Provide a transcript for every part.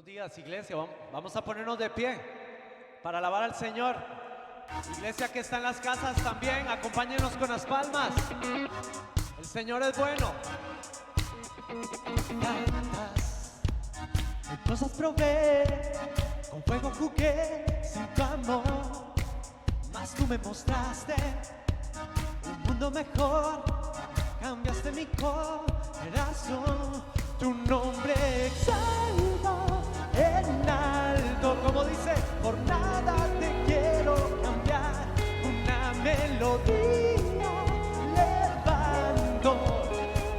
Buenos días, iglesia. Vamos a ponernos de pie para alabar al Señor. Iglesia que está en las casas también, acompáñenos con las palmas. El Señor es bueno. De cosas probé, con fuego jugué, sin tu amor. Mas tú me mostraste un mundo mejor. Cambiaste mi corazón. Tu nombre exalto en alto. Como dice, por nada te quiero cambiar. Una melodía levanto.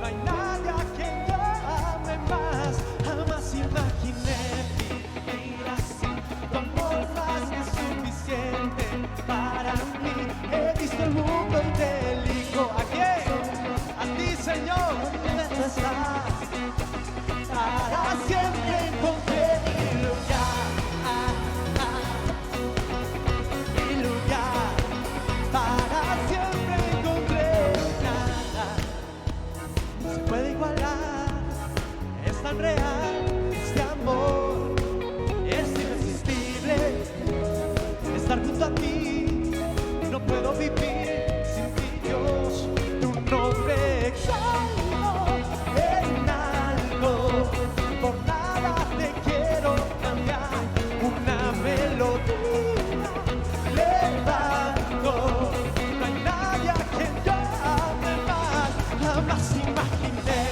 No hay nadie a quien yo ame más. Jamás imaginé vivir así. Tu amor más que suficiente para mí. He visto el mundo y te elijo. ¿A quién? A ti, Señor. ¿Dónde tú estás? Para siempre encontré mi lugar, mi lugar. Para siempre encontré nada, no se puede igualar. Es tan real este amor, es irresistible. Estar junto a ti, no puedo vivir sin ti, Dios. Tu nombre exalto en alto. Por nada te quiero cambiar. Una melodía levanto. No hay nadie a quien yo ame más. Jamás imaginé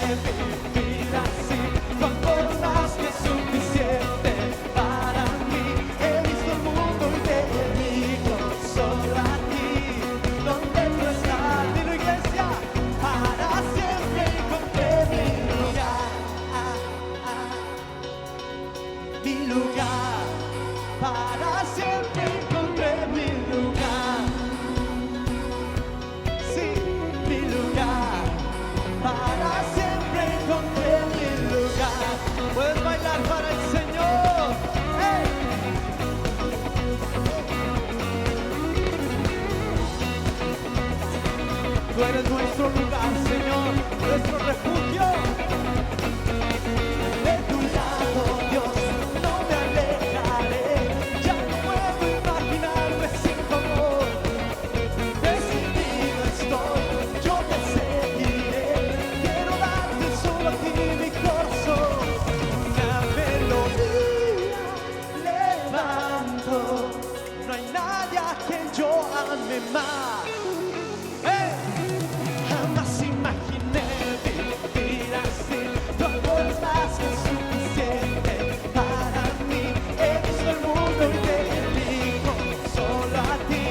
vivir así. Tu amor más que suficiente para mí. He visto el mundo y te digo solo a ti. ¿Dónde tú estás? Dilo, iglesia. Para siempre encontré mi lugar. Mi lugar, para siempre encontré mi lugar. Sí, mi lugar, para siempre encontré mi lugar. Puedes bailar para el Señor. ¡Hey! Tú eres nuestro lugar, Señor, nuestro refugio. De tu lado, Dios, no me alejaré. Ya no puedo imaginarme sin tu amor. Decidido estoy, yo te seguiré. Quiero darte solo a ti mi corazón. Una melodía levanto. No hay nadie a quien yo ame más. ¡Hey! Jamás imaginé vivir así. Tu amor es más que suficiente para mí. He visto el mundo y te elijo solo a ti.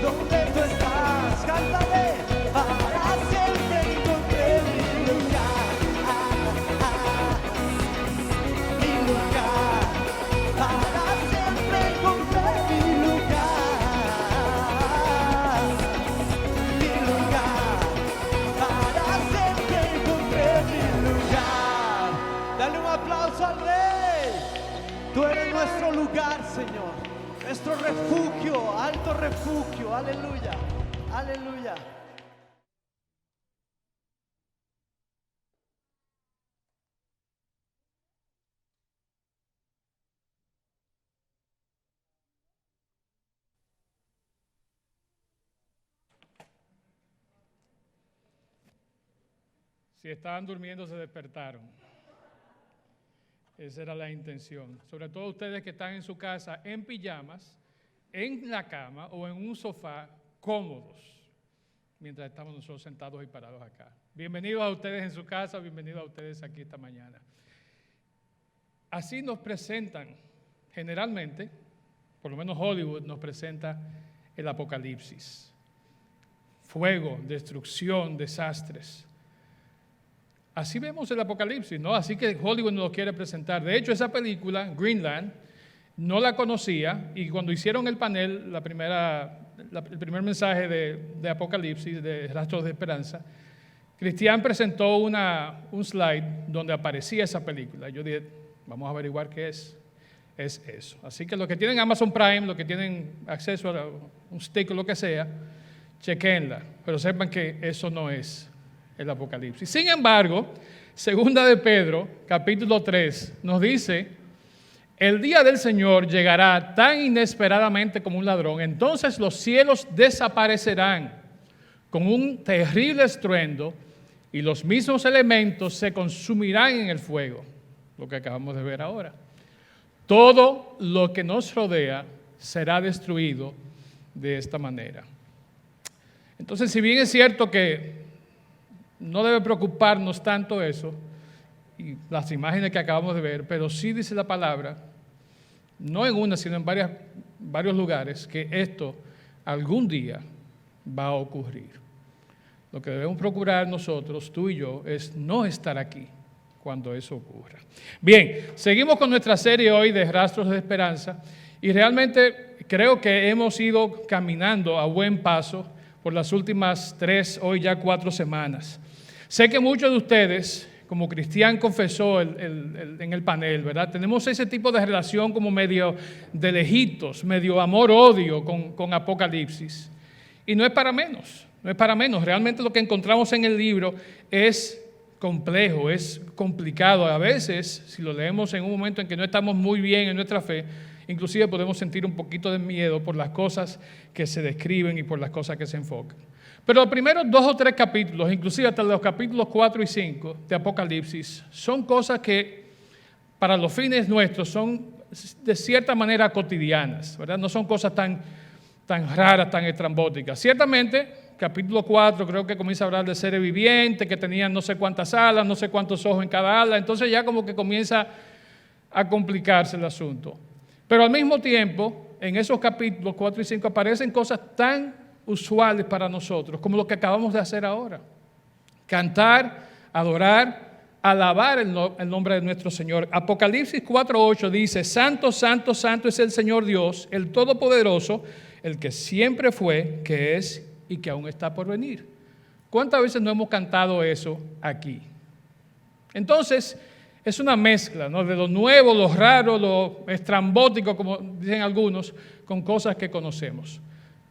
¿Dónde tú estás? Cántale. Para siempre encontré mi lugar. Mi lugar. Para siempre encontré mi lugar. Mi lugar. Para siempre encontré mi lugar. Dale un aplauso al Rey. Tú eres nuestro lugar, Señor. Nuestro refugio, alto refugio. Aleluya. Aleluya. Si estaban durmiendo, se despertaron. Esa era la intención. Sobre todo ustedes que están en su casa, en pijamas, en la cama o en un sofá, cómodos, mientras estamos nosotros sentados y parados acá. Bienvenidos a ustedes en su casa, bienvenidos a ustedes aquí esta mañana. Así nos presentan, generalmente, por lo menos Hollywood nos presenta el apocalipsis. Fuego, destrucción, desastres. Así vemos el apocalipsis, ¿no? Así que Hollywood nos lo quiere presentar. De hecho, esa película, Greenland, no la conocía y cuando hicieron el panel, el primer mensaje de Apocalipsis, de Rastros de Esperanza, Cristian presentó un slide donde aparecía esa película. Yo dije, vamos a averiguar qué es eso. Así que los que tienen Amazon Prime, los que tienen acceso a un stick o lo que sea, chequenla, pero sepan que eso no es el Apocalipsis. Sin embargo, segunda de Pedro, capítulo 3, nos dice el día del Señor llegará tan inesperadamente como un ladrón. Entonces los cielos desaparecerán con un terrible estruendo y los mismos elementos se consumirán en el fuego, lo que acabamos de ver ahora. Todo lo que nos rodea será destruido de esta manera. Entonces, si bien es cierto que no debe preocuparnos tanto eso, y las imágenes que acabamos de ver, pero sí dice la palabra, no en una, sino en varios lugares, que esto algún día va a ocurrir. Lo que debemos procurar nosotros, tú y yo, es no estar aquí cuando eso ocurra. Bien, seguimos con nuestra serie hoy de Rastros de Esperanza y realmente creo que hemos ido caminando a buen paso por las últimas 3, hoy ya 4 semanas. Sé que muchos de ustedes, como Cristian confesó en el panel, ¿verdad? Tenemos ese tipo de relación como medio de lejitos, medio amor-odio con Apocalipsis. Y no es para menos, no es para menos. Realmente lo que encontramos en el libro es complejo, es complicado. A veces, si lo leemos en un momento en que no estamos muy bien en nuestra fe, inclusive podemos sentir un poquito de miedo por las cosas que se describen y por las cosas que se enfocan. Pero los primeros 2 o 3 capítulos, inclusive hasta los capítulos 4 y 5 de Apocalipsis, son cosas que para los fines nuestros son de cierta manera cotidianas, ¿verdad? No son cosas tan raras, tan estrambóticas. Ciertamente, capítulo 4 creo que comienza a hablar de seres vivientes que tenían no sé cuántas alas, no sé cuántos ojos en cada ala, entonces ya como que comienza a complicarse el asunto. Pero al mismo tiempo, en esos capítulos 4 y 5 aparecen cosas tan usuales para nosotros, como lo que acabamos de hacer ahora. Cantar, adorar, alabar el nombre de nuestro Señor. Apocalipsis 4:8 dice, Santo, Santo, Santo es el Señor Dios, el Todopoderoso, el que siempre fue, que es y que aún está por venir. ¿Cuántas veces no hemos cantado eso aquí? Entonces, es una mezcla, ¿no?, de lo nuevo, lo raro, lo estrambótico, como dicen algunos, con cosas que conocemos.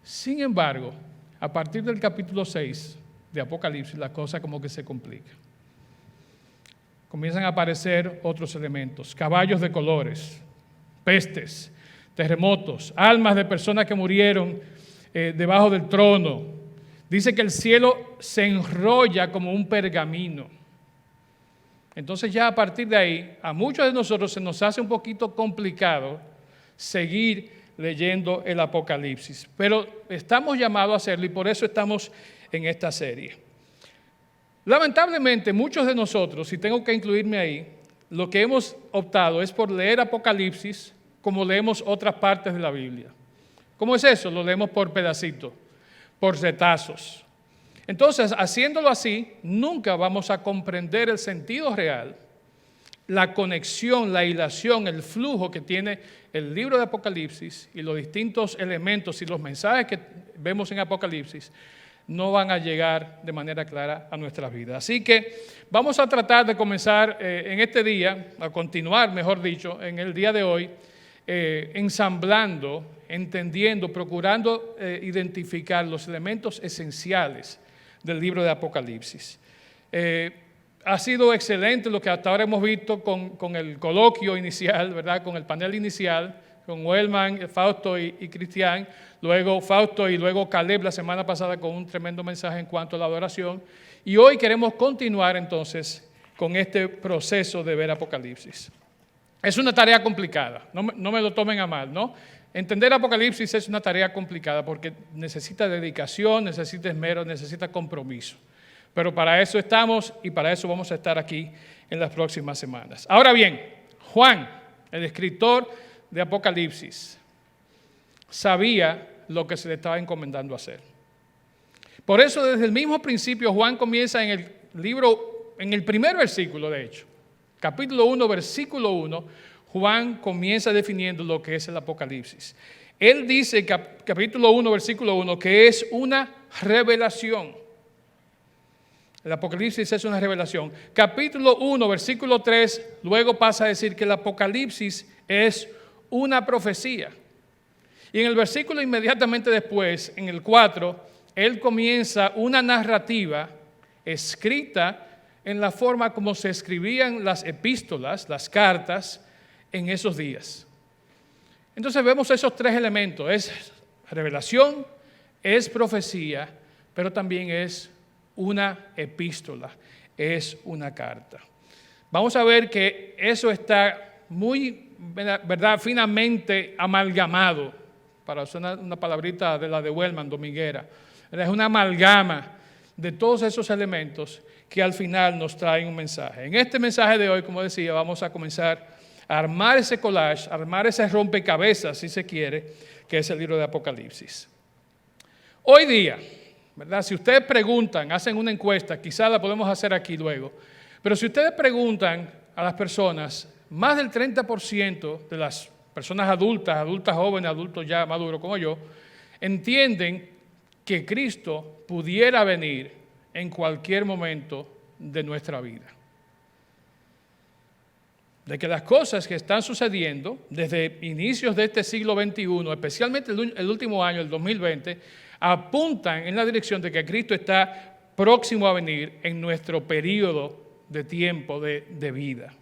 Sin embargo, a partir del capítulo 6 de Apocalipsis, la cosa como que se complica. Comienzan a aparecer otros elementos, caballos de colores, pestes, terremotos, almas de personas que murieron debajo del trono. Dice que el cielo se enrolla como un pergamino. Entonces ya a partir de ahí, a muchos de nosotros se nos hace un poquito complicado seguir leyendo el Apocalipsis, pero estamos llamados a hacerlo y por eso estamos en esta serie. Lamentablemente, muchos de nosotros, y tengo que incluirme ahí, lo que hemos optado es por leer Apocalipsis como leemos otras partes de la Biblia. ¿Cómo es eso? Lo leemos por pedacitos, por retazos. Entonces, haciéndolo así, nunca vamos a comprender el sentido real, la conexión, la hilación, el flujo que tiene el libro de Apocalipsis y los distintos elementos y los mensajes que vemos en Apocalipsis no van a llegar de manera clara a nuestras vidas. Así que vamos a tratar de comenzar en este día, a continuar, mejor dicho, en el día de hoy, ensamblando, entendiendo, procurando identificar los elementos esenciales del libro de Apocalipsis. Ha sido excelente lo que hasta ahora hemos visto con el coloquio inicial, ¿verdad? Con el panel inicial, con Wellman, Fausto y Cristian, luego Fausto y luego Caleb la semana pasada con un tremendo mensaje en cuanto a la adoración. Y hoy queremos continuar entonces con este proceso de ver Apocalipsis. Es una tarea complicada, no me lo tomen a mal, ¿no? Entender Apocalipsis es una tarea complicada porque necesita dedicación, necesita esmero, necesita compromiso. Pero para eso estamos y para eso vamos a estar aquí en las próximas semanas. Ahora bien, Juan, el escritor de Apocalipsis, sabía lo que se le estaba encomendando hacer. Por eso desde el mismo principio Juan comienza en el libro, en el primer versículo de hecho, capítulo 1, versículo 1, Juan comienza definiendo lo que es el Apocalipsis. Él dice, capítulo 1, versículo 1, que es una revelación. El Apocalipsis es una revelación. Capítulo 1, versículo 3, luego pasa a decir que el Apocalipsis es una profecía. Y en el versículo inmediatamente después, en el 4, él comienza una narrativa escrita en la forma como se escribían las epístolas, las cartas, en esos días. Entonces vemos esos tres elementos. Es revelación, es profecía, pero también es una epístola, es una carta. Vamos a ver que eso está muy, ¿verdad?, finamente amalgamado, para usar una palabrita de la de Wellman, dominguera. Es una amalgama de todos esos elementos que al final nos traen un mensaje. En este mensaje de hoy, como decía, vamos a comenzar a armar ese collage, a armar ese rompecabezas, si se quiere, que es el libro de Apocalipsis. Hoy día, ¿verdad?, si ustedes preguntan, hacen una encuesta, quizás la podemos hacer aquí luego, pero si ustedes preguntan a las personas, más del 30% de las personas adultas jóvenes, adultos ya maduros como yo, entienden que Cristo pudiera venir en cualquier momento de nuestra vida. De que las cosas que están sucediendo desde inicios de este siglo XXI, especialmente el último año, el 2020, apuntan en la dirección de que Cristo está próximo a venir en nuestro periodo de tiempo de vida.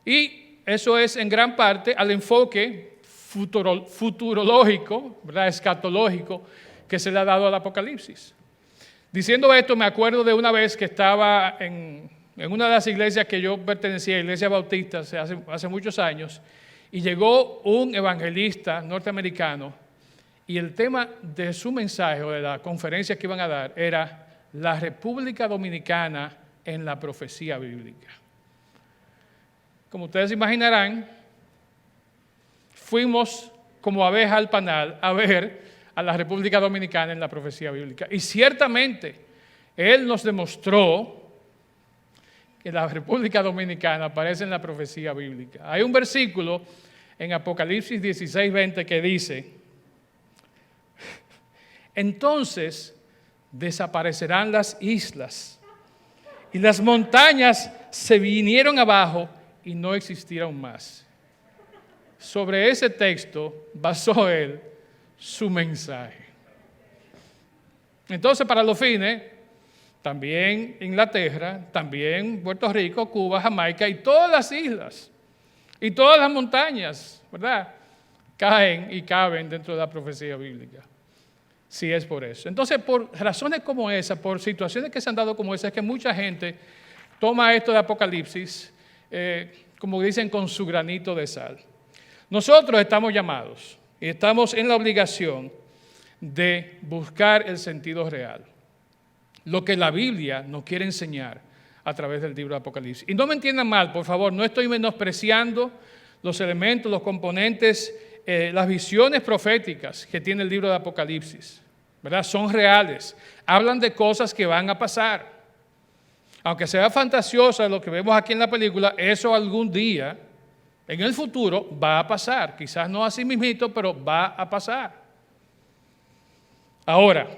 Y eso es en gran parte al enfoque futurológico, ¿verdad?, escatológico, que se le ha dado al Apocalipsis. Diciendo esto, me acuerdo de una vez que estaba en una de las iglesias que yo pertenecía, Iglesia Bautista, hace muchos años, y llegó un evangelista norteamericano, y el tema de su mensaje o de la conferencia que iban a dar era la República Dominicana en la profecía bíblica. Como ustedes imaginarán, fuimos como abeja al panal a ver a la República Dominicana en la profecía bíblica. Y ciertamente, él nos demostró que la República Dominicana aparece en la profecía bíblica. Hay un versículo en Apocalipsis 16:20 que dice: entonces desaparecerán las islas y las montañas se vinieron abajo y no existieron más. Sobre ese texto basó él su mensaje. Entonces, para los fines, también Inglaterra, también Puerto Rico, Cuba, Jamaica y todas las islas y todas las montañas, ¿verdad?, caen y caben dentro de la profecía bíblica. Si es por eso. Entonces, por razones como esa, por situaciones que se han dado como esa, es que mucha gente toma esto de Apocalipsis, como dicen, con su granito de sal. Nosotros estamos llamados y estamos en la obligación de buscar el sentido real, lo que la Biblia nos quiere enseñar a través del libro de Apocalipsis. Y no me entiendan mal, por favor, no estoy menospreciando los elementos, los componentes, las visiones proféticas que tiene el libro de Apocalipsis, ¿verdad? Son reales, hablan de cosas que van a pasar. Aunque sea fantasiosa lo que vemos aquí en la película, eso algún día, en el futuro, va a pasar. Quizás no así mismito, pero va a pasar. Ahora,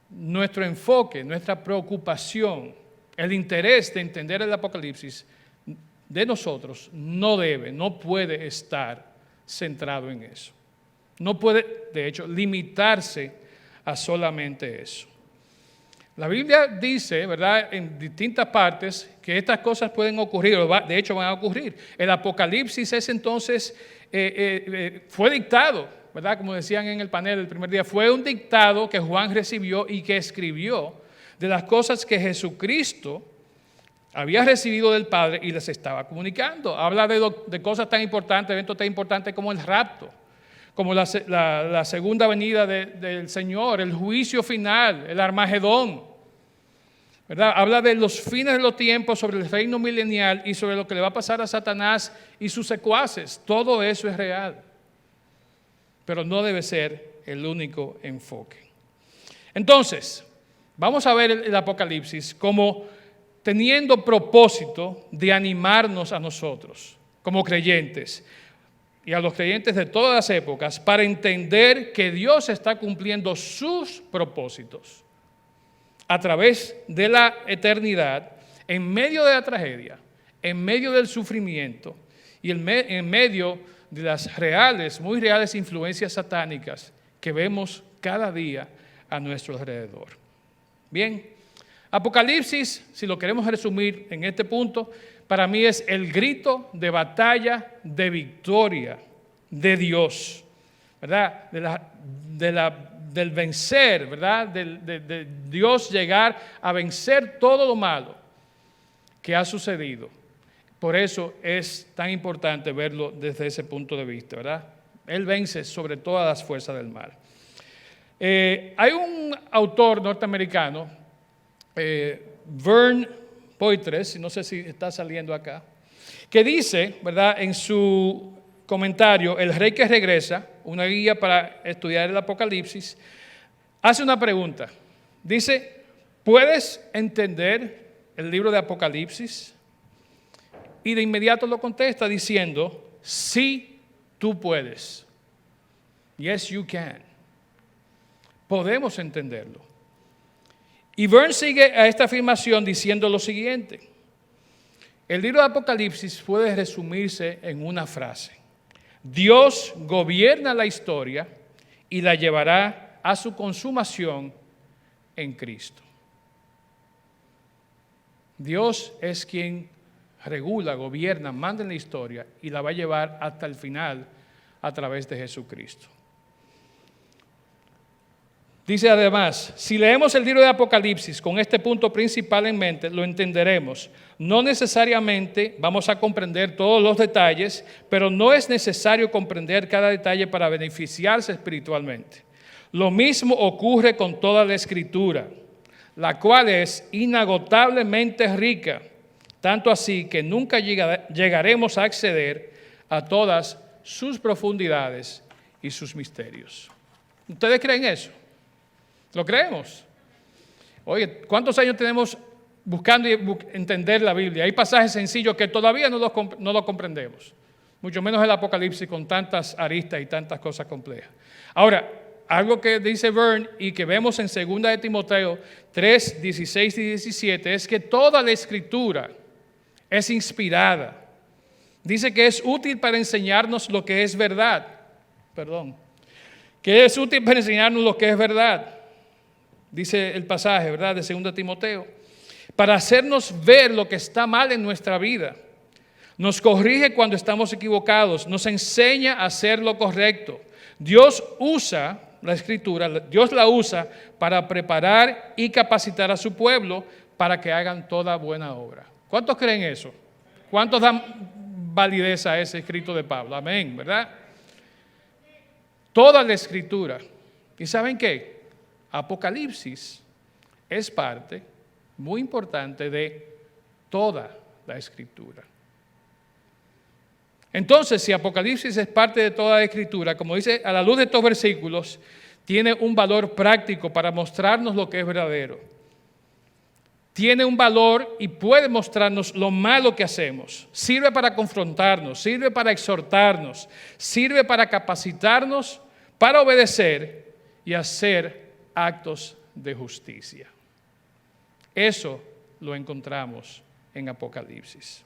nuestro enfoque, nuestra preocupación, el interés de entender el Apocalipsis de nosotros no puede estar centrado en eso. No puede, de hecho, limitarse a solamente eso. La Biblia dice, ¿verdad?, en distintas partes que estas cosas pueden ocurrir, de hecho van a ocurrir. El Apocalipsis es entonces, fue dictado, ¿verdad?, como decían en el panel el primer día, fue un dictado que Juan recibió y que escribió de las cosas que Jesucristo había recibido del Padre y les estaba comunicando. Habla de cosas tan importantes, eventos tan importantes como el rapto, como la segunda venida del Señor, el juicio final, el Armagedón, ¿verdad? Habla de los fines de los tiempos, sobre el reino milenial y sobre lo que le va a pasar a Satanás y sus secuaces. Todo eso es real, pero no debe ser el único enfoque. Entonces, vamos a ver el Apocalipsis como teniendo propósito de animarnos a nosotros como creyentes y a los creyentes de todas las épocas para entender que Dios está cumpliendo sus propósitos a través de la eternidad, en medio de la tragedia, en medio del sufrimiento y en medio de las reales, muy reales influencias satánicas que vemos cada día a nuestro alrededor. Bien, Apocalipsis, si lo queremos resumir en este punto, para mí es el grito de batalla de victoria de Dios, ¿verdad? Del vencer, ¿verdad? De Dios llegar a vencer todo lo malo que ha sucedido. Por eso es tan importante verlo desde ese punto de vista, ¿verdad? Él vence sobre todas las fuerzas del mal. Hay un autor norteamericano, Vern Poitres, no sé si está saliendo acá, que dice, ¿verdad?, en su comentario, El Rey que Regresa, una guía para estudiar el Apocalipsis, hace una pregunta. Dice, ¿puedes entender el libro de Apocalipsis? Y de inmediato lo contesta diciendo, sí, tú puedes. Yes, you can. Podemos entenderlo. Y Vern sigue a esta afirmación diciendo lo siguiente. El libro de Apocalipsis puede resumirse en una frase. Dios gobierna la historia y la llevará a su consumación en Cristo. Dios es quien regula, gobierna, manda en la historia y la va a llevar hasta el final a través de Jesucristo. Dice además, si leemos el libro de Apocalipsis con este punto principal en mente, lo entenderemos. No necesariamente vamos a comprender todos los detalles, pero no es necesario comprender cada detalle para beneficiarse espiritualmente. Lo mismo ocurre con toda la Escritura, la cual es inagotablemente rica, tanto así que nunca llegaremos a acceder a todas sus profundidades y sus misterios. ¿Ustedes creen eso? ¿Lo creemos? Oye, ¿cuántos años tenemos buscando entender la Biblia? Hay pasajes sencillos que todavía no lo comprendemos, mucho menos el Apocalipsis con tantas aristas y tantas cosas complejas. Ahora, algo que dice Vern y que vemos en 2 de Timoteo 3, 16 y 17 es que toda la Escritura es inspirada. Dice que es útil para enseñarnos lo que es verdad. Que es útil para enseñarnos lo que es verdad. Dice el pasaje, ¿verdad?, de 2 Timoteo, para hacernos ver lo que está mal en nuestra vida. Nos corrige cuando estamos equivocados, nos enseña a hacer lo correcto. Dios usa la Escritura, Dios la usa para preparar y capacitar a su pueblo para que hagan toda buena obra. ¿Cuántos creen eso? ¿Cuántos dan validez a ese escrito de Pablo? Amén, ¿verdad? Toda la Escritura. ¿Y saben qué? Apocalipsis es parte muy importante de toda la Escritura. Entonces, si Apocalipsis es parte de toda la Escritura, como dice, a la luz de estos versículos, tiene un valor práctico para mostrarnos lo que es verdadero. Tiene un valor y puede mostrarnos lo malo que hacemos. Sirve para confrontarnos, sirve para exhortarnos, sirve para capacitarnos, para obedecer y hacer actos de justicia. Eso lo encontramos en Apocalipsis.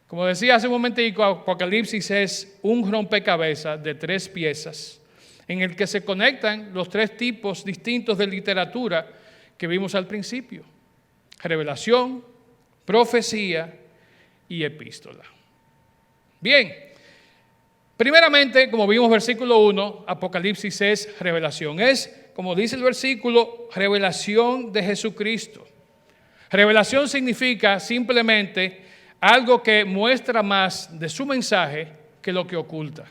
Como decía hace un momentico, Apocalipsis es un rompecabezas de 3 piezas en el que se conectan los 3 tipos distintos de literatura que vimos al principio: revelación, profecía y epístola. Bien, primeramente, como vimos versículo 1, Apocalipsis es revelación. Es, como dice el versículo, revelación de Jesucristo. Revelación significa simplemente algo que muestra más de su mensaje que lo que oculta.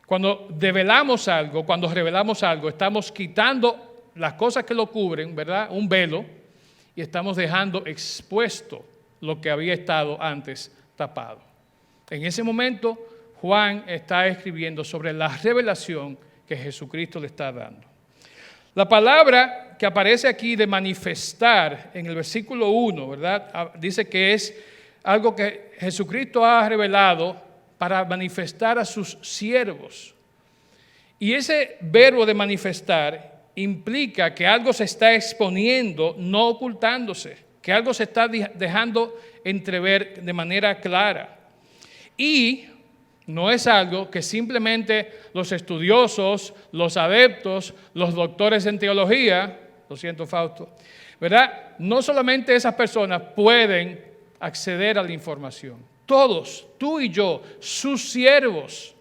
Cuando develamos algo, cuando revelamos algo, estamos quitando las cosas que lo cubren, ¿verdad? Un velo, y estamos dejando expuesto lo que había estado antes tapado. En ese momento, Juan está escribiendo sobre la revelación que Jesucristo le está dando. La palabra que aparece aquí de manifestar en el versículo 1, ¿verdad?, dice que es algo que Jesucristo ha revelado para manifestar a sus siervos. Y ese verbo de manifestar implica que algo se está exponiendo, no ocultándose, que algo se está dejando entrever de manera clara. Y no es algo que simplemente los estudiosos, los adeptos, los doctores en teología, lo siento Fausto, ¿verdad? No solamente esas personas pueden acceder a la información. Todos, tú y yo, sus siervos.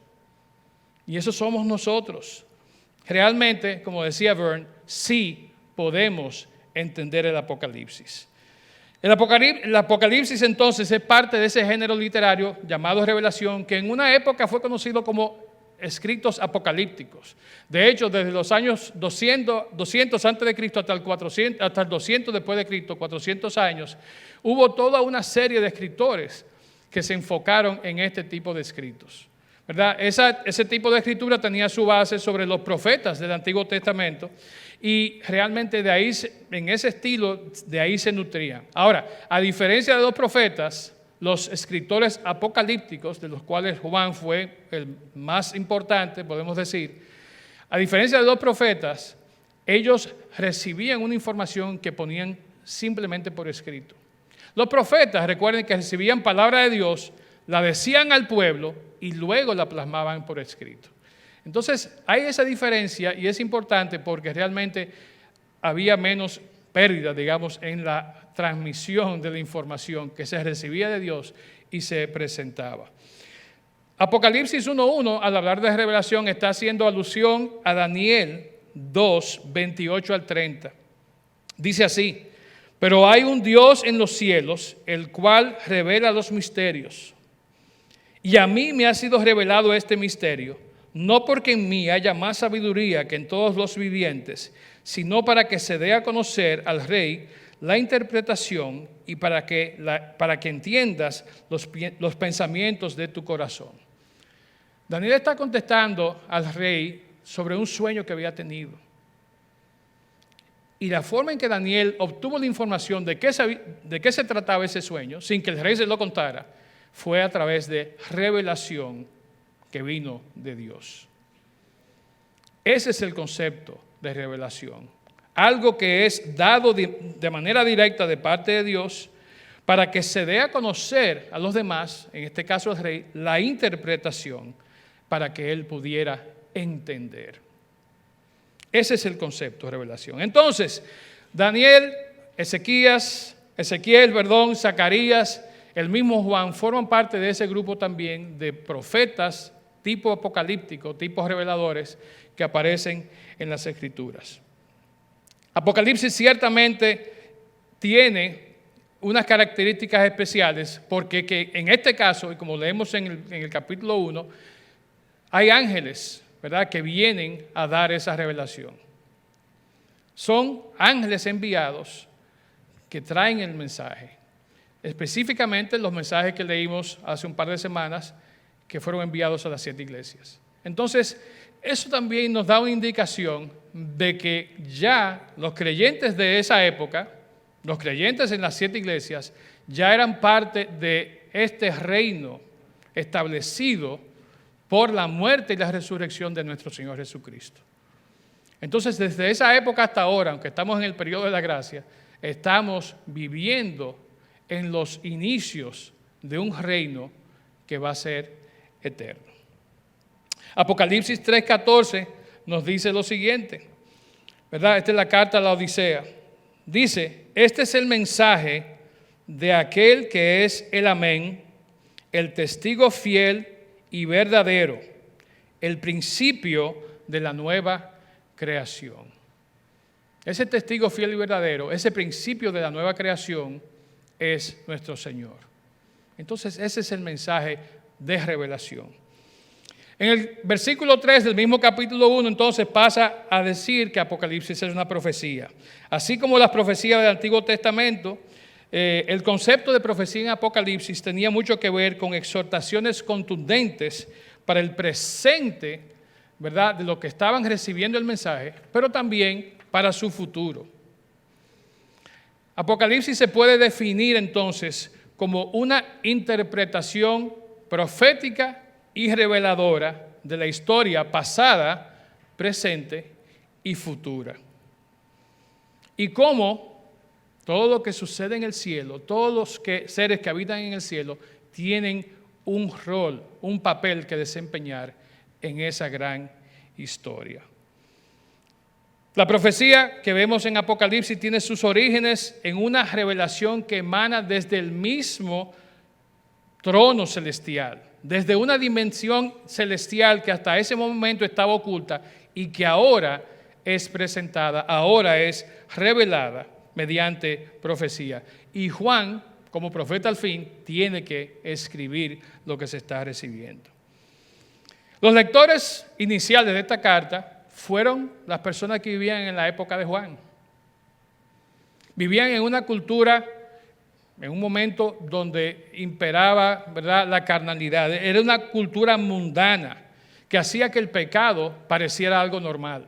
Y eso somos nosotros. Realmente, como decía Vern, sí podemos entender el Apocalipsis. El Apocalipsis entonces es parte de ese género literario llamado Revelación, que en una época fue conocido como escritos apocalípticos. De hecho, desde los años 200 antes de Cristo hasta el 200 después de Cristo, 400 años, hubo toda una serie de escritores que se enfocaron en este tipo de escritos, ¿verdad? Ese tipo de escritura tenía su base sobre los profetas del Antiguo Testamento y realmente de ahí, en ese estilo, de ahí se nutría. Ahora, a diferencia de los profetas, los escritores apocalípticos, de los cuales Juan fue el más importante, podemos decir, a diferencia de los profetas, ellos recibían una información que ponían simplemente por escrito. Los profetas, recuerden que recibían palabra de Dios, la decían al pueblo y luego la plasmaban por escrito. Entonces, hay esa diferencia y es importante porque realmente había menos pérdida, digamos, en la transmisión de la información que se recibía de Dios y se presentaba. Apocalipsis 1:1, al hablar de revelación, está haciendo alusión a Daniel 2, 28 al 30. Dice así: pero hay un Dios en los cielos, el cual revela los misterios. Y a mí me ha sido revelado este misterio, no porque en mí haya más sabiduría que en todos los vivientes, sino para que se dé a conocer al Rey la interpretación y para que entiendas los pensamientos de tu corazón. Daniel está contestando al rey sobre un sueño que había tenido. Y la forma en que Daniel obtuvo la información de qué se trataba ese sueño, sin que el rey se lo contara, fue a través de revelación que vino de Dios. Ese es el concepto de revelación. Algo que es dado de manera directa de parte de Dios para que se dé a conocer a los demás, en este caso al rey, la interpretación para que él pudiera entender. Ese es el concepto de revelación. Entonces, Daniel, Ezequiel, Zacarías, el mismo Juan, forman parte de ese grupo también de profetas tipo apocalíptico, tipos reveladores que aparecen en las Escrituras. Apocalipsis ciertamente tiene unas características especiales porque que en este caso, y como leemos en el capítulo 1, hay ángeles, ¿verdad?, que vienen a dar esa revelación. Son ángeles enviados que traen el mensaje. Específicamente los mensajes que leímos hace un par de semanas que fueron enviados a las 7 iglesias. Entonces, eso también nos da una indicación de que ya los creyentes de esa época, los creyentes en las 7 iglesias, ya eran parte de este reino establecido por la muerte y la resurrección de nuestro Señor Jesucristo. Entonces, desde esa época hasta ahora, aunque estamos en el periodo de la gracia, estamos viviendo en los inicios de un reino que va a ser eterno. Apocalipsis 3:14 nos dice lo siguiente, ¿verdad? Esta es la carta a la Odisea. Dice: este es el mensaje de aquel que es el Amén, el testigo fiel y verdadero, el principio de la nueva creación. Ese testigo fiel y verdadero, ese principio de la nueva creación es nuestro Señor. Entonces ese es el mensaje de revelación. En el versículo 3 del mismo capítulo 1 entonces pasa a decir que Apocalipsis es una profecía. Así como las profecías del Antiguo Testamento, el concepto de profecía en Apocalipsis tenía mucho que ver con exhortaciones contundentes para el presente, ¿verdad?, de lo que estaban recibiendo el mensaje, pero también para su futuro. Apocalipsis se puede definir entonces como una interpretación profética y reveladora de la historia pasada, presente y futura. Y cómo todo lo que sucede en el cielo, todos los seres que habitan en el cielo, tienen un rol, un papel que desempeñar en esa gran historia. La profecía que vemos en Apocalipsis tiene sus orígenes en una revelación que emana desde el mismo trono celestial, desde una dimensión celestial que hasta ese momento estaba oculta y que ahora es presentada, ahora es revelada mediante profecía. Y Juan, como profeta al fin, tiene que escribir lo que se está recibiendo. Los lectores iniciales de esta carta fueron las personas que vivían en la época de Juan. Vivían en una cultura, en un momento donde imperaba, ¿verdad?, la carnalidad. Era una cultura mundana que hacía que el pecado pareciera algo normal.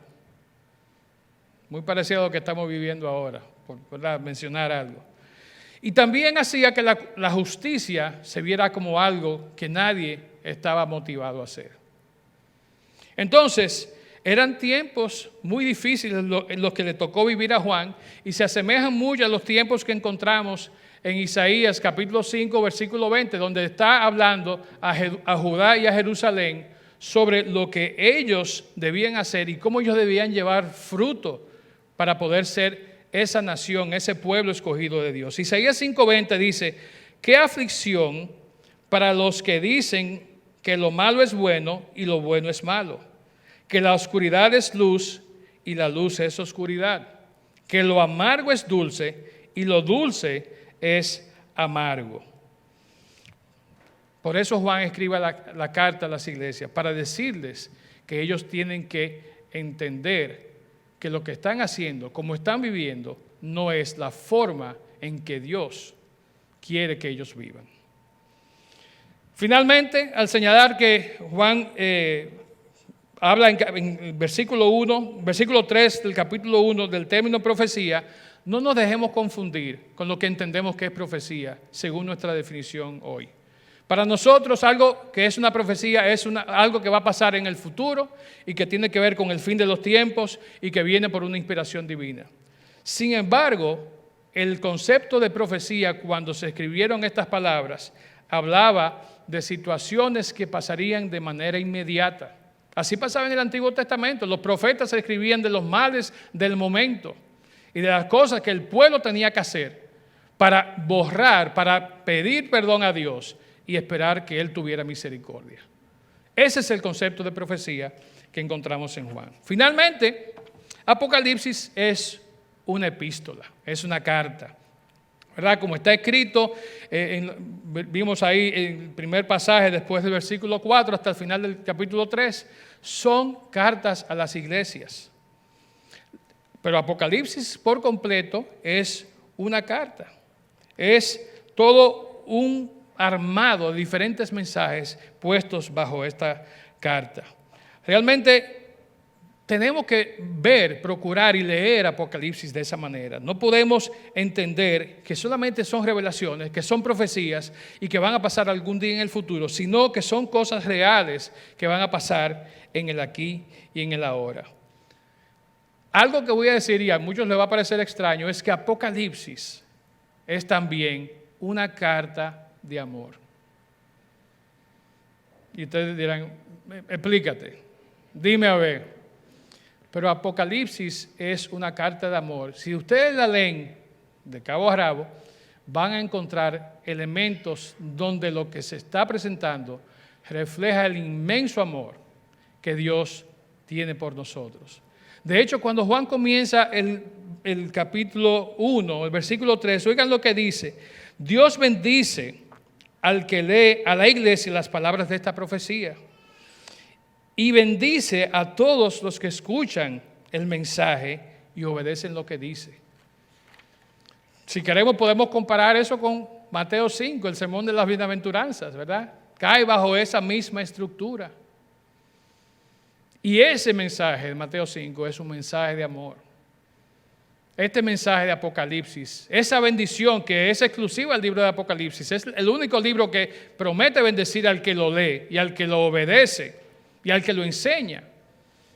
Muy parecido a lo que estamos viviendo ahora, por, ¿verdad?, mencionar algo. Y también hacía que la justicia se viera como algo que nadie estaba motivado a hacer. Entonces, eran tiempos muy difíciles en los que le tocó vivir a Juan y se asemejan mucho a los tiempos que encontramos en Isaías capítulo 5, versículo 20, donde está hablando a Judá y a Jerusalén sobre lo que ellos debían hacer y cómo ellos debían llevar fruto para poder ser esa nación, ese pueblo escogido de Dios. Isaías 5:20 dice, qué aflicción para los que dicen que lo malo es bueno y lo bueno es malo, que la oscuridad es luz y la luz es oscuridad, que lo amargo es dulce y lo dulce es amargo. Por eso Juan escribe la carta a las iglesias, para decirles que ellos tienen que entender que lo que están haciendo, como están viviendo, no es la forma en que Dios quiere que ellos vivan. Finalmente, al señalar que Juan habla en versículo 3 del capítulo 1 del término profecía, no nos dejemos confundir con lo que entendemos que es profecía, según nuestra definición hoy. Para nosotros, algo que es una profecía es algo que va a pasar en el futuro y que tiene que ver con el fin de los tiempos y que viene por una inspiración divina. Sin embargo, el concepto de profecía, cuando se escribieron estas palabras, hablaba de situaciones que pasarían de manera inmediata. Así pasaba en el Antiguo Testamento. Los profetas escribían de los males del momento y de las cosas que el pueblo tenía que hacer para borrar, para pedir perdón a Dios y esperar que Él tuviera misericordia. Ese es el concepto de profecía que encontramos en Juan. Finalmente, Apocalipsis es una epístola, es una carta, ¿verdad? Como está escrito, vimos ahí el primer pasaje después del versículo 4 hasta el final del capítulo 3, son cartas a las iglesias. Pero Apocalipsis por completo es una carta, es todo un armado de diferentes mensajes puestos bajo esta carta. Realmente tenemos que ver, procurar y leer Apocalipsis de esa manera. No podemos entender que solamente son revelaciones, que son profecías y que van a pasar algún día en el futuro, sino que son cosas reales que van a pasar en el aquí y en el ahora. Algo que voy a decir y a muchos les va a parecer extraño es que Apocalipsis es también una carta de amor. Y ustedes dirán, explícate, dime a ver. Pero Apocalipsis es una carta de amor. Si ustedes la leen de cabo a rabo, van a encontrar elementos donde lo que se está presentando refleja el inmenso amor que Dios tiene por nosotros. De hecho, cuando Juan comienza el capítulo 1, el versículo 3, oigan lo que dice. Dios bendice al que lee a la iglesia las palabras de esta profecía y bendice a todos los que escuchan el mensaje y obedecen lo que dice. Si queremos podemos comparar eso con Mateo 5, el sermón de las bienaventuranzas, ¿verdad? Cae bajo esa misma estructura. Y ese mensaje de Mateo 5 es un mensaje de amor. Este mensaje de Apocalipsis, esa bendición que es exclusiva al libro de Apocalipsis, es el único libro que promete bendecir al que lo lee y al que lo obedece y al que lo enseña,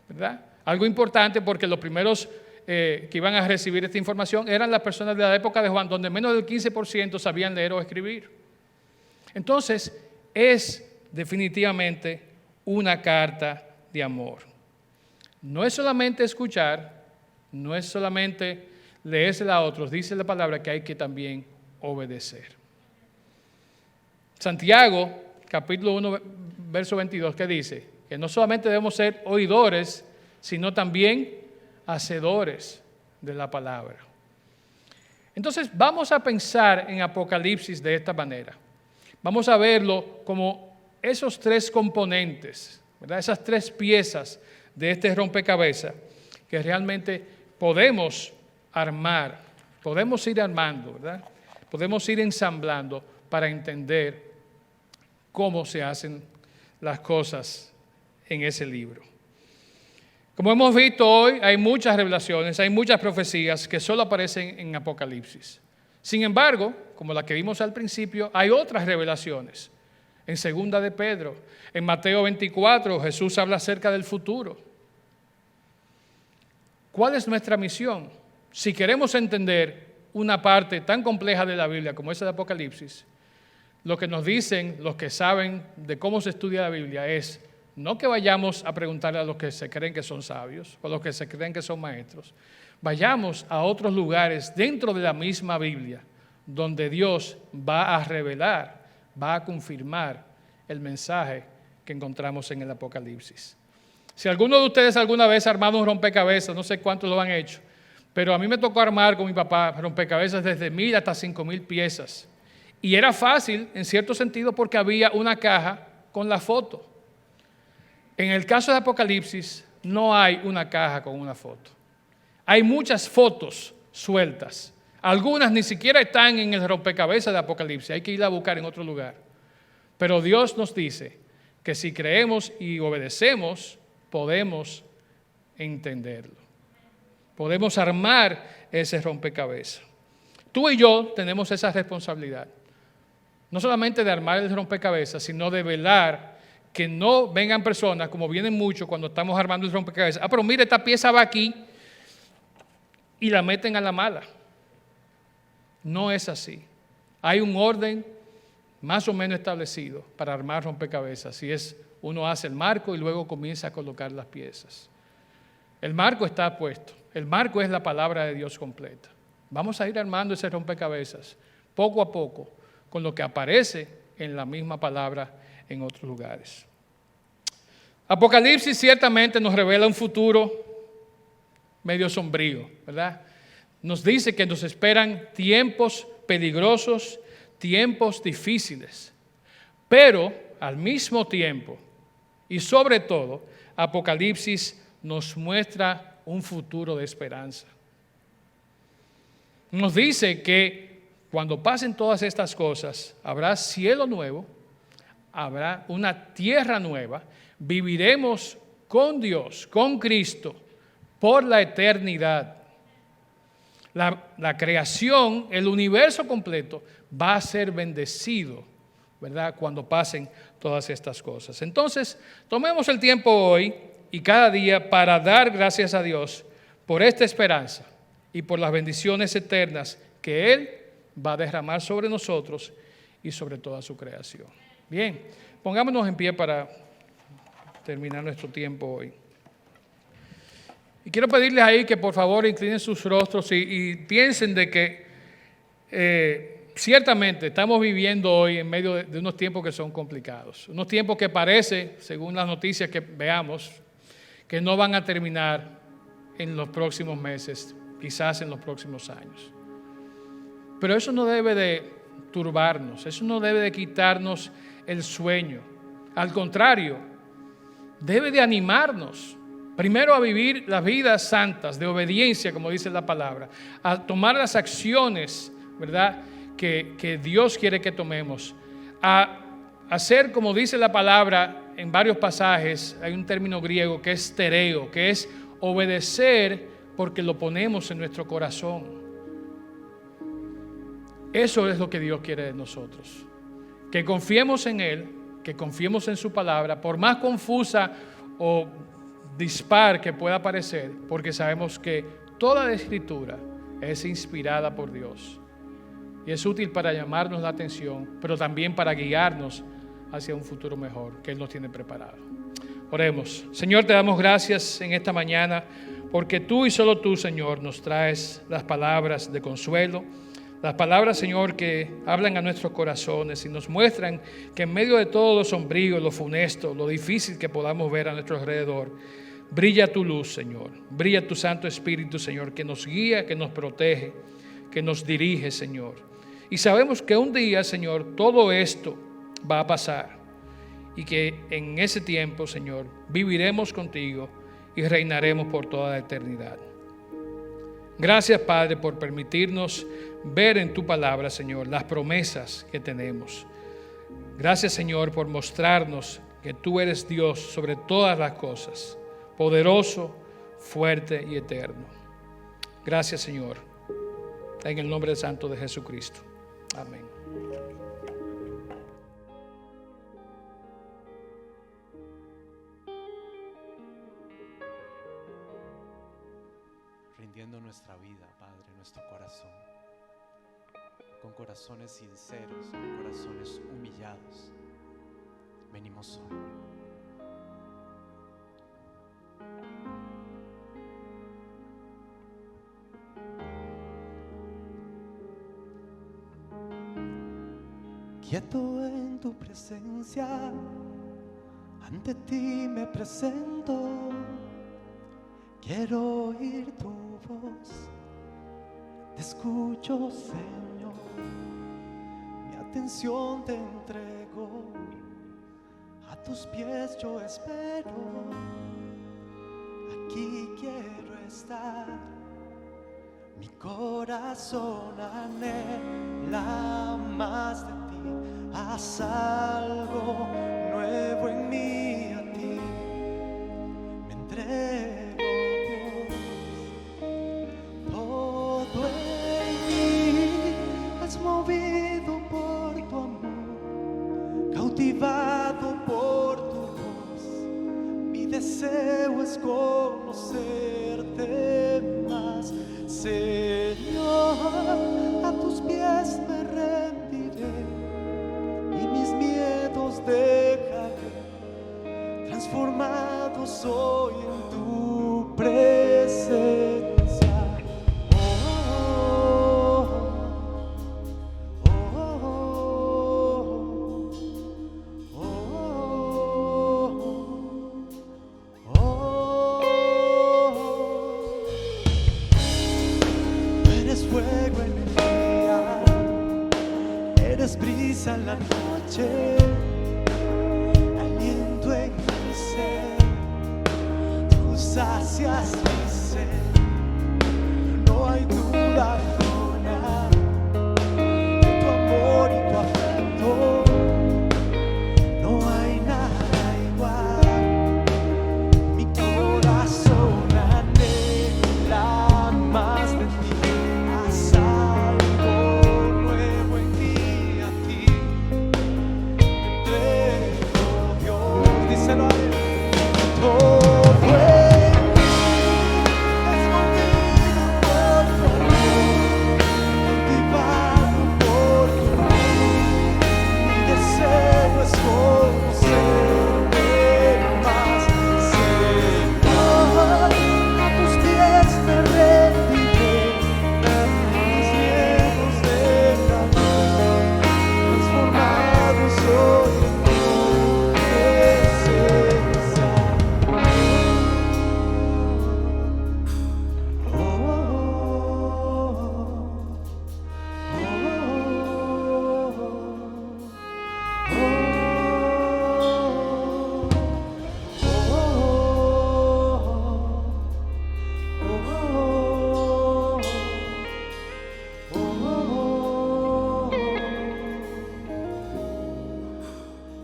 ¿verdad? Algo importante porque los primeros que iban a recibir esta información eran las personas de la época de Juan, donde menos del 15% sabían leer o escribir. Entonces, es definitivamente una carta de amor. No es solamente escuchar, no es solamente leérsela a otros, dice la palabra que hay que también obedecer. Santiago, capítulo 1, verso 22, que dice que no solamente debemos ser oidores, sino también hacedores de la palabra. Entonces vamos a pensar en Apocalipsis de esta manera. Vamos a verlo como esos tres componentes, ¿verdad? Esas tres piezas de este rompecabezas que realmente podemos armar, podemos ir armando, ¿verdad? Podemos ir ensamblando para entender cómo se hacen las cosas en ese libro. Como hemos visto hoy, hay muchas revelaciones, hay muchas profecías que solo aparecen en Apocalipsis. Sin embargo, como la que vimos al principio, hay otras revelaciones. En 2 de Pedro, en Mateo 24, Jesús habla acerca del futuro. ¿Cuál es nuestra misión? Si queremos entender una parte tan compleja de la Biblia como esa de Apocalipsis, lo que nos dicen los que saben de cómo se estudia la Biblia es no que vayamos a preguntarle a los que se creen que son sabios o a los que se creen que son maestros. Vayamos a otros lugares dentro de la misma Biblia donde Dios va a revelar, va a confirmar el mensaje que encontramos en el Apocalipsis. Si alguno de ustedes alguna vez ha armado un rompecabezas, no sé cuántos lo han hecho, pero a mí me tocó armar con mi papá rompecabezas desde 1000 hasta 5000 piezas. Y era fácil en cierto sentido porque había una caja con la foto. En el caso de Apocalipsis no hay una caja con una foto. Hay muchas fotos sueltas. Algunas ni siquiera están en el rompecabezas de Apocalipsis, hay que ir a buscar en otro lugar. Pero Dios nos dice que si creemos y obedecemos, podemos entenderlo. Podemos armar ese rompecabezas. Tú y yo tenemos esa responsabilidad. No solamente de armar el rompecabezas, sino de velar que no vengan personas, como vienen muchos cuando estamos armando el rompecabezas. Pero mire, esta pieza va aquí y la meten a la mala. No es así. Hay un orden más o menos establecido para armar rompecabezas. Y es, uno hace el marco y luego comienza a colocar las piezas. El marco está puesto. El marco es la palabra de Dios completa. Vamos a ir armando ese rompecabezas poco a poco con lo que aparece en la misma palabra en otros lugares. Apocalipsis ciertamente nos revela un futuro medio sombrío, ¿verdad? Nos dice que nos esperan tiempos peligrosos, tiempos difíciles, pero al mismo tiempo y sobre todo, Apocalipsis nos muestra un futuro de esperanza. Nos dice que cuando pasen todas estas cosas, habrá cielo nuevo, habrá una tierra nueva, viviremos con Dios, con Cristo, por la eternidad. La creación, el universo completo, va a ser bendecido, ¿verdad? Cuando pasen todas estas cosas. Entonces, tomemos el tiempo hoy y cada día para dar gracias a Dios por esta esperanza y por las bendiciones eternas que Él va a derramar sobre nosotros y sobre toda su creación. Bien, pongámonos en pie para terminar nuestro tiempo hoy. Y quiero pedirles ahí que por favor inclinen sus rostros y piensen de que ciertamente estamos viviendo hoy en medio de unos tiempos que son complicados. Unos tiempos que parece, según las noticias que veamos, que no van a terminar en los próximos meses, quizás en los próximos años. Pero eso no debe de turbarnos, eso no debe de quitarnos el sueño. Al contrario, debe de animarnos, primero a vivir las vidas santas, de obediencia, como dice la palabra, a tomar las acciones, ¿verdad?, que Dios quiere que tomemos, a hacer, como dice la palabra en varios pasajes, hay un término griego que es tereo, que es obedecer porque lo ponemos en nuestro corazón. Eso es lo que Dios quiere de nosotros, que confiemos en Él, que confiemos en su palabra, por más confusa o dispar que pueda parecer, porque sabemos que toda la Escritura es inspirada por Dios y es útil para llamarnos la atención, pero también para guiarnos hacia un futuro mejor que Él nos tiene preparado. Oremos. Señor, te damos gracias en esta mañana porque tú y solo tú, Señor, nos traes las palabras de consuelo, Las palabras, Señor, que hablan a nuestros corazones y nos muestran que en medio de todo lo sombrío, lo funesto, lo difícil que podamos ver a nuestro alrededor, brilla tu luz, Señor. Brilla tu Santo Espíritu, Señor, que nos guía, que nos protege, que nos dirige, Señor. Y sabemos que un día, Señor, todo esto va a pasar y que en ese tiempo, Señor, viviremos contigo y reinaremos por toda la eternidad. Gracias, Padre, por permitirnos ver en tu palabra, Señor, las promesas que tenemos. Gracias, Señor, por mostrarnos que tú eres Dios sobre todas las cosas, poderoso, fuerte y eterno. Gracias, Señor, en el nombre santo de Jesucristo. Amén. Rindiendo nuestra vida, Padre, nuestro corazón, con corazones sinceros, con corazones humillados, venimos hoy. Quieto en tu presencia, ante ti me presento. Quiero oír tu voz, te escucho, Señor. Mi atención te entrego, a tus pies yo espero. Aquí quiero estar, mi corazón anhela más de ti. Haz algo nuevo en mí, a ti me entrego. Todo en mí es movido por tu amor, cautivado por tu voz. Mi deseo es conocerte más, Señor. A tus pies me rendiré y mis miedos dejaré. Transformado soy en tu presencia. Eres fuego en el día, eres brisa en la noche, aliento en mi ser, tú sacias mi sed. No hay duda alguna de tu amor y tu afecto, no hay nada igual. Mi corazón anhela más de ti. Haz algo nuevo en mí, a ti me entrego, Dios. Díselo a él. Todo en mí es movido por tu amor, cautivado por tu amor. Mi deseo es conocerte más, Señor. A tus pies me rendiré, mis miedos dejaré. Transformado soy en tu presencia.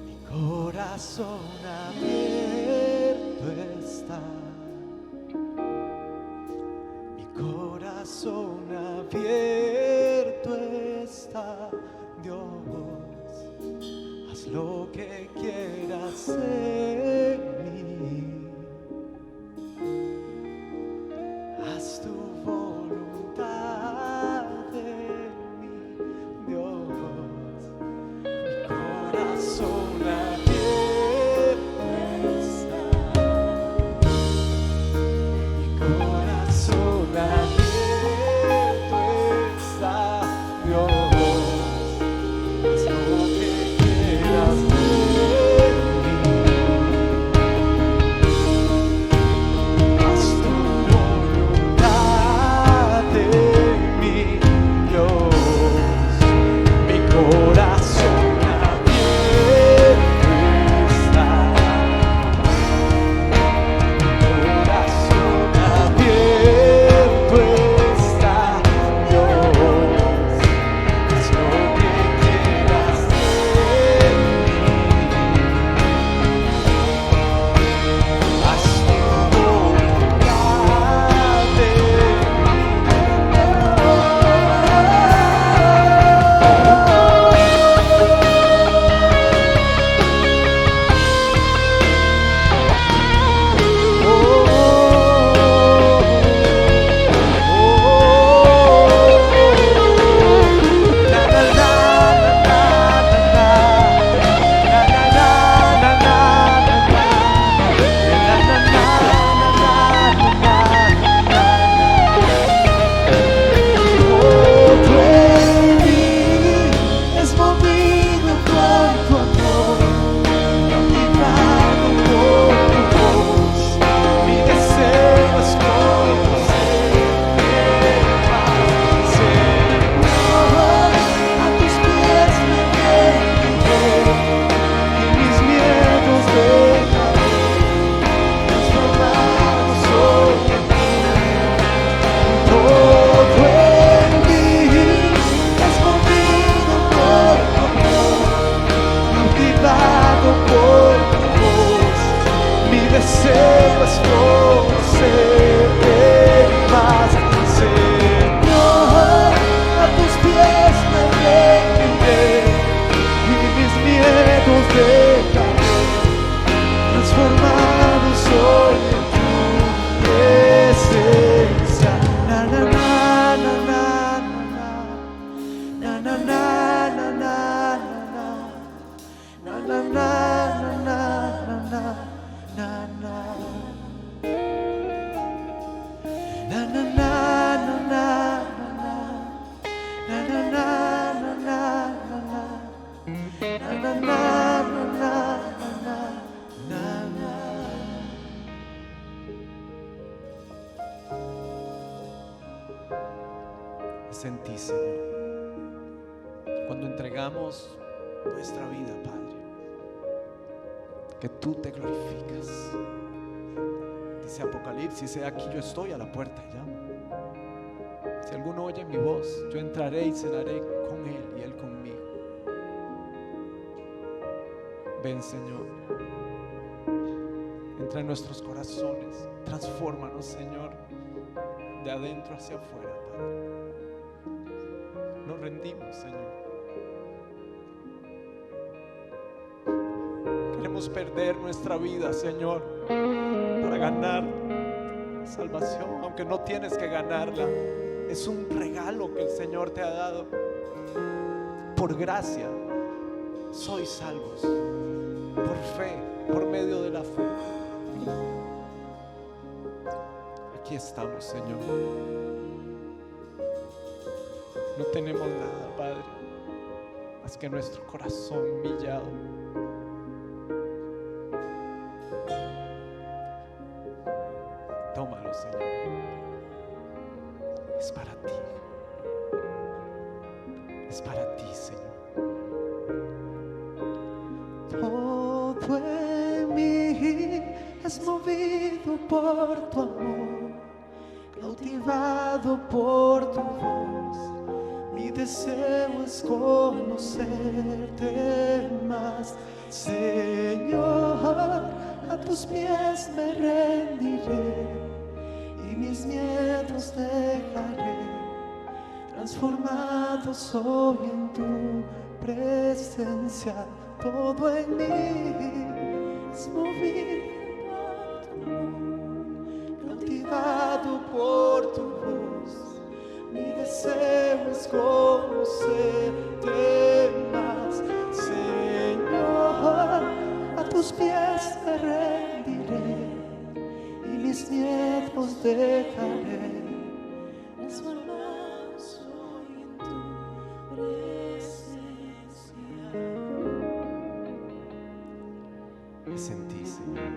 Mi corazón abierto está, mi corazón abierto está, Dios, haz lo que quieras en mí, haz tu voluntad en mí, Dios. Mi corazón abierto está, mi corazón abierto está, Dios. na na na na na na na na na na. Na na na na na na na na na na na na na na. Es en ti, Señor, cuando entregamos nuestra vida, Padre, que tú te glorificas. Dice Apocalipsis: he aquí yo estoy a la puerta y llamo. Si alguno oye mi voz, yo entraré y cenaré con él y él conmigo. Ven, Señor, entra en nuestros corazones, transfórmanos, Señor, de adentro hacia afuera, Padre. Nos rendimos, Señor. Queremos perder nuestra vida, Señor, para ganar salvación, aunque no tienes que ganarla. Es un regalo que el Señor te ha dado. Por gracia sois salvos, por fe, por medio de la fe. Aquí estamos, Señor. No tenemos nada, Padre, más que nuestro corazón humillado. Tómalo, Señor. Es para ti. Es para ti, Señor. Todo en mí es movido por tu amor, cautivado por tu voz. Mi deseo es conocerte más, Señor. A tus pies me rendiré y mis miedos dejaré. Transformado soy en tu presencia. Todo en mí es movido por tu amor, cautivado por tu voz. Mi deseo es conocerte más, Señor. A tus pies me rendiré y mis miedos dejaré. Transformado soy en tu presencia. Es en ti, Señor.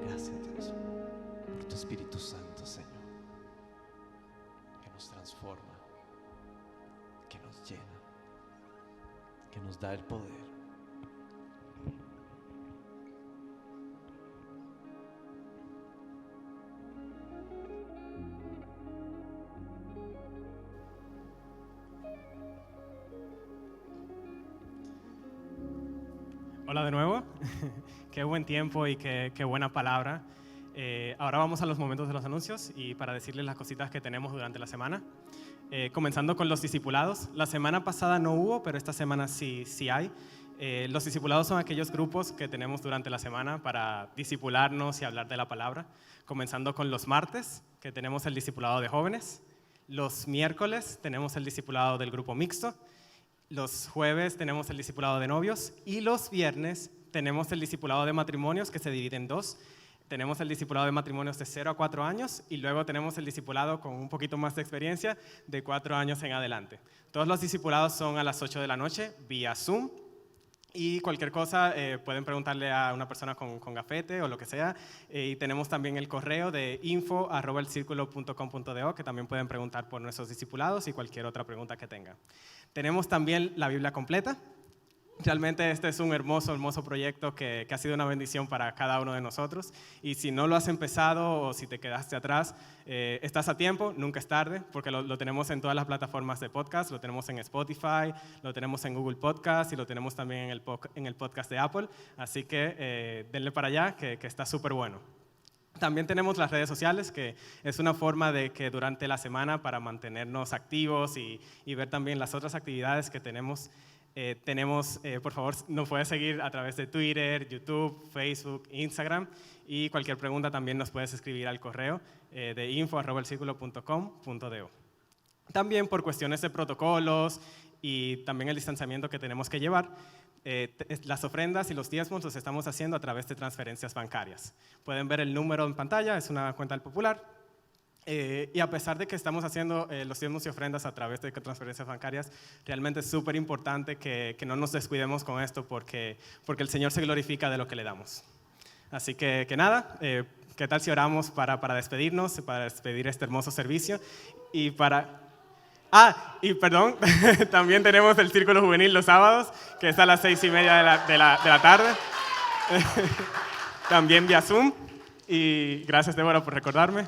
Gracias, Dios, por tu Espíritu Santo, Señor, que nos transforma, que nos llena, que nos da el poder. Hola de nuevo, qué buen tiempo y qué buena palabra. Ahora vamos a los momentos de los anuncios y para decirles las cositas que tenemos durante la semana. Comenzando con los discipulados. La semana pasada no hubo, pero esta semana sí hay. Los discipulados son aquellos grupos que tenemos durante la semana para discipularnos y hablar de la palabra. Comenzando con los martes, que tenemos el discipulado de jóvenes. Los miércoles tenemos el discipulado del grupo mixto. Los jueves tenemos el discipulado de novios y los viernes tenemos el discipulado de matrimonios que se divide en dos. Tenemos el discipulado de matrimonios de 0 a 4 años y luego tenemos el discipulado con un poquito más de experiencia de 4 años en adelante. Todos los discipulados son a las 8 de la noche vía Zoom y cualquier cosa pueden preguntarle a una persona con gafete o lo que sea. Y tenemos también el correo de info@elcirculo.com.do que también pueden preguntar por nuestros discipulados y cualquier otra pregunta que tengan. Tenemos también la Biblia completa. Realmente este es un hermoso proyecto que ha sido una bendición para cada uno de nosotros. Y si no lo has empezado o si te quedaste atrás, estás a tiempo, nunca es tarde, porque lo tenemos en todas las plataformas de podcast, lo tenemos en Spotify, lo tenemos en Google Podcast y lo tenemos también en el podcast de Apple. Así que denle para allá, que está súper bueno. También tenemos las redes sociales, que es una forma de que durante la semana para mantenernos activos y ver también las otras actividades que tenemos por favor, nos puedes seguir a través de Twitter, YouTube, Facebook, Instagram, y cualquier pregunta también nos puedes escribir al correo de info@elcirculo.com.do. También por cuestiones de protocolos y también el distanciamiento que tenemos que llevar, las ofrendas y los diezmos los estamos haciendo a través de transferencias bancarias. Pueden ver el número en pantalla, es una cuenta del Popular. Y a pesar de que estamos haciendo los diezmos y ofrendas a través de transferencias bancarias, realmente es súper importante que no nos descuidemos con esto porque el Señor se glorifica de lo que le damos. Así que nada, ¿qué tal si oramos para despedirnos, para despedir este hermoso servicio? Y perdón, también tenemos el Círculo Juvenil los sábados, que es a las 6:30 de la tarde, también vía Zoom, y gracias Débora por recordarme.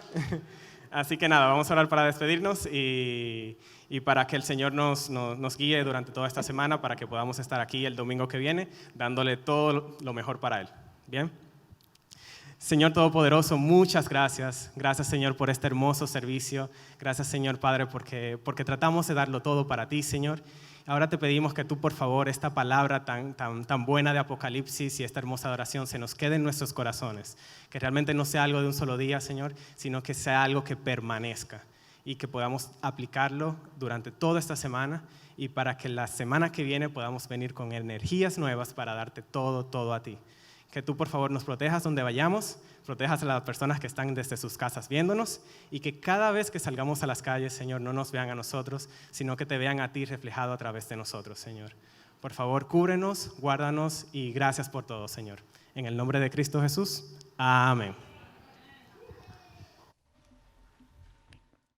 Así que nada, vamos a orar para despedirnos y para que el Señor nos guíe durante toda esta semana, para que podamos estar aquí el domingo que viene, dándole todo lo mejor para Él. ¿Bien? Señor Todopoderoso, muchas gracias. Gracias, Señor, por este hermoso servicio. Gracias, Señor Padre, porque tratamos de darlo todo para ti, Señor. Ahora te pedimos que tú, por favor, esta palabra tan buena de Apocalipsis y esta hermosa adoración se nos quede en nuestros corazones. Que realmente no sea algo de un solo día, Señor, sino que sea algo que permanezca y que podamos aplicarlo durante toda esta semana y para que la semana que viene podamos venir con energías nuevas para darte todo a ti. Que tú, por favor, nos protejas donde vayamos, protejas a las personas que están desde sus casas viéndonos y que cada vez que salgamos a las calles, Señor, no nos vean a nosotros, sino que te vean a ti reflejado a través de nosotros, Señor. Por favor, cúbrenos, guárdanos y gracias por todo, Señor. En el nombre de Cristo Jesús, amén.